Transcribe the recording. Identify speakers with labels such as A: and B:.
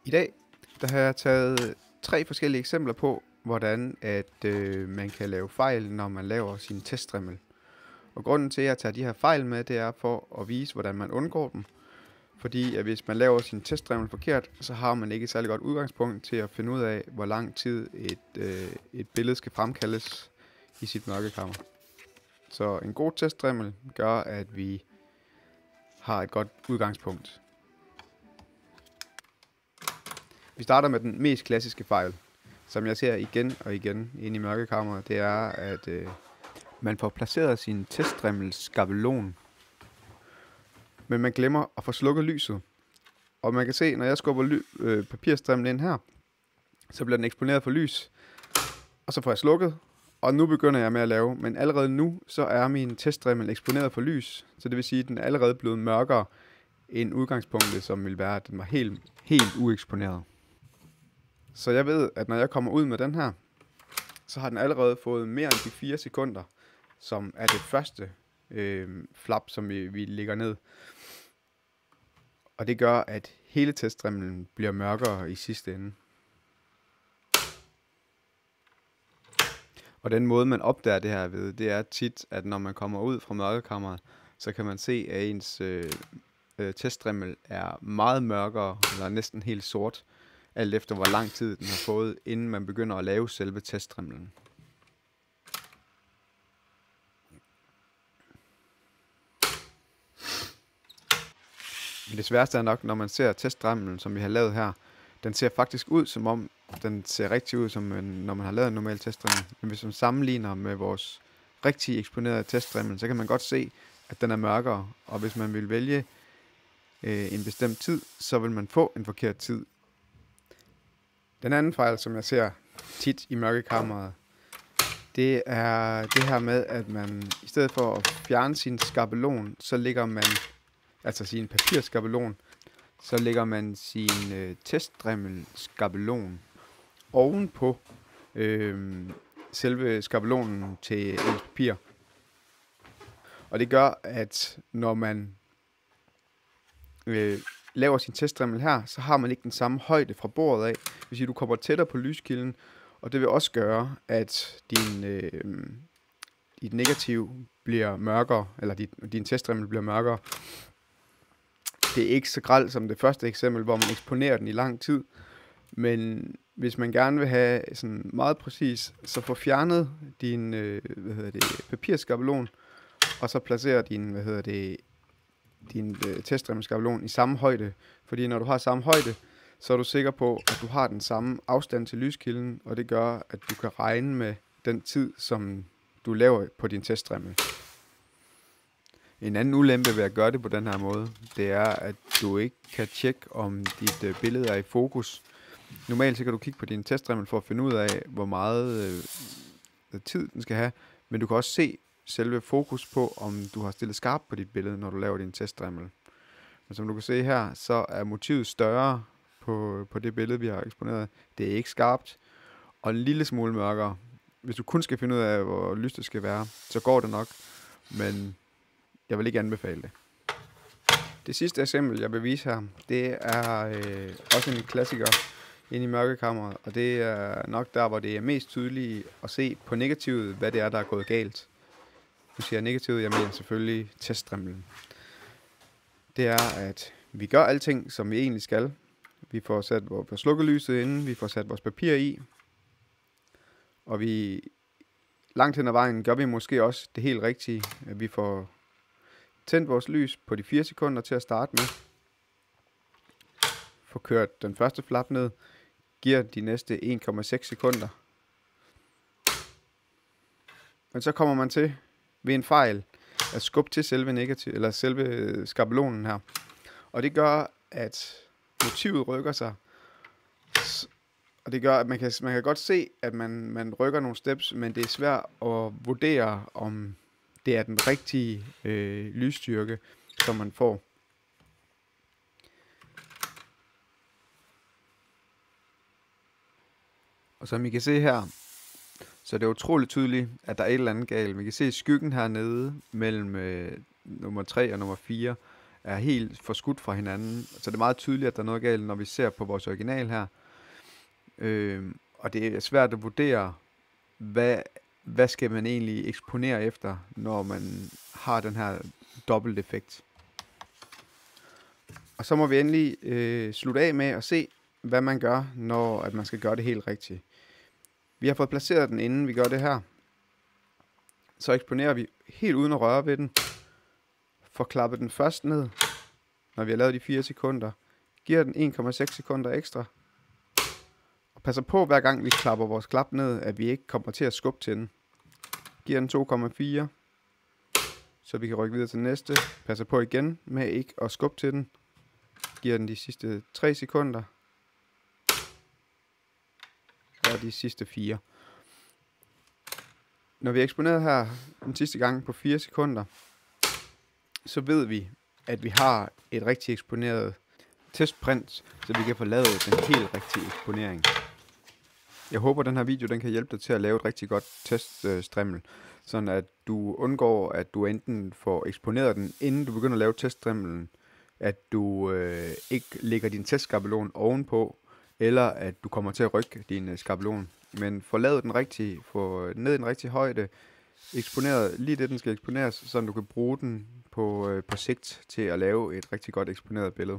A: I dag der har jeg taget 3 forskellige eksempler på, hvordan man kan lave fejl, når man laver sin teststrimmel. Og grunden til, at jeg tager de her fejl med, det er for at vise, hvordan man undgår dem. Fordi at hvis man laver sin teststrimmel forkert, så har man ikke et særlig godt udgangspunkt til at finde ud af, hvor lang tid et billede skal fremkaldes i sit mørkekammer. Så en god teststrimmel gør, at vi har et godt udgangspunkt. Vi starter med den mest klassiske fejl, som jeg ser igen og igen inde i mørkekammeret. Det er, at man får placeret sin teststrimmels skabelon, men man glemmer at få slukket lyset. Og man kan se, når jeg skubber papirstrimlen ind her, så bliver den eksponeret for lys, og så får jeg slukket, og nu begynder jeg med at lave. Men allerede nu, så er min teststrimmel eksponeret for lys, så det vil sige, at den er allerede blevet mørkere end udgangspunktet, som vil være, at den var helt ueksponeret. Så jeg ved, at når jeg kommer ud med den her, så har den allerede fået mere end de 4 sekunder, som er det første flap, som vi lægger ned. Og det gør, at hele teststrimlen bliver mørkere i sidste ende. Og den måde, man opdager det her ved, det er tit, at når man kommer ud fra mørkekammeret, så kan man se, at ens teststrimmel er meget mørkere, eller næsten helt sort, alt efter hvor lang tid den har fået, inden man begynder at lave selve teststrimlen. Men det sværeste er nok, når man ser teststrimlen, som vi har lavet her, den ser faktisk ud, som om den ser rigtig ud, som når man har lavet en normal teststrimmel. Men hvis man sammenligner med vores rigtig eksponerede teststrimmel, så kan man godt se, at den er mørkere. Og hvis man vil vælge en bestemt tid, så vil man få en forkert tid. Den anden fejl, som jeg ser tit i mørkekammeret, det er det her med, at man i stedet for at fjerne sin skabelon, så lægger man, altså sin papirskabelon, så lægger man sin teststrimmel skabelon ovenpå selve skabelonen til ens papir. Og det gør, at når man laver sin teststrimmel her, så har man ikke den samme højde fra bordet af. Det vil sige, at du kommer tættere på lyskilden, og det vil også gøre, at dit negativ bliver mørkere, eller din teststrimmel bliver mørkere. Det er ikke så grelt som det første eksempel, hvor man eksponerer den i lang tid, men hvis man gerne vil have sådan meget præcis, så få fjernet din papirskabelon, og så placerer din teststrimmelskabelon i samme højde. Fordi når du har samme højde, så er du sikker på, at du har den samme afstand til lyskilden, og det gør, at du kan regne med den tid, som du laver på din teststrimmel. En anden ulempe ved at gøre det på den her måde, det er, at du ikke kan tjekke, om dit billede er i fokus. Normalt så kan du kigge på din teststrimmel for at finde ud af, hvor meget tid den skal have, men du kan også se selve fokus på, om du har stillet skarpt på dit billede, når du laver din teststrimmel. Men som du kan se her, så er motivet større på det billede, vi har eksponeret. Det er ikke skarpt, og en lille smule mørkere. Hvis du kun skal finde ud af, hvor lyst det skal være, så går det nok, men jeg vil ikke anbefale det. Det sidste eksempel, jeg vil vise her, det er også en klassiker inde i mørkekammeret, og det er nok der, hvor det er mest tydeligt at se på negativet, hvad det er, der er gået galt. Nu siger jeg negativet, jeg mener selvfølgelig teststrimlen. Det er, at vi gør alting, som vi egentlig skal. Vi får sat vores slukkelyset inde, vi får sat vores papir i, og vi langt hen ad vejen gør vi måske også det helt rigtige, at vi får tændt vores lys på de 4 sekunder til at starte med. Får kørt den første flap ned. Giver de næste 1,6 sekunder. Men så kommer man til ved en fejl at skubbe til selve skabelonen her. Og det gør, at motivet rykker sig. Og det gør, at man kan godt se, at man rykker nogle steps, men det er svært at vurdere, om det er den rigtige lysstyrke, som man får. Og som I kan se her, så det er utroligt tydeligt, at der er et eller andet galt. Vi kan se skyggen hernede mellem nummer 3 og nummer 4 er helt forskudt fra hinanden. Så det er meget tydeligt, at der er noget galt, når vi ser på vores original her. Og det er svært at vurdere, hvad skal man egentlig eksponere efter, når man har den her dobbelt effekt. Og så må vi endelig slutte af med at se, hvad man gør, når at man skal gøre det helt rigtigt. Vi har fået placeret den, inden vi gør det her. Så eksponerer vi helt uden at røre ved den. Får klappet den først ned, når vi har lavet de 4 sekunder. Giver den 1,6 sekunder ekstra. Og passer på, hver gang vi klapper vores klap ned, at vi ikke kommer til at skubbe til den. Giver den 2,4. Så vi kan rykke videre til næste. Passer på igen med ikke at skubbe til den. Giver den de sidste 3 sekunder. Og de sidste 4. Når vi er eksponeret her den sidste gang på 4 sekunder, så ved vi, at vi har et rigtig eksponeret testprint, så vi kan få lavet den helt rigtige eksponering. Jeg håber, at den her video den kan hjælpe dig til at lave et rigtig godt teststrimmel, sådan at du undgår, at du enten får eksponeret den, inden du begynder at lave teststrimmelen, at du ikke lægger din testskabelon ovenpå, eller at du kommer til at rykke din skabelon. Men få lavet den rigtige, få ned i den rigtige højde, eksponeret lige det, den skal eksponeres, så du kan bruge den på sigt til at lave et rigtig godt eksponeret billede.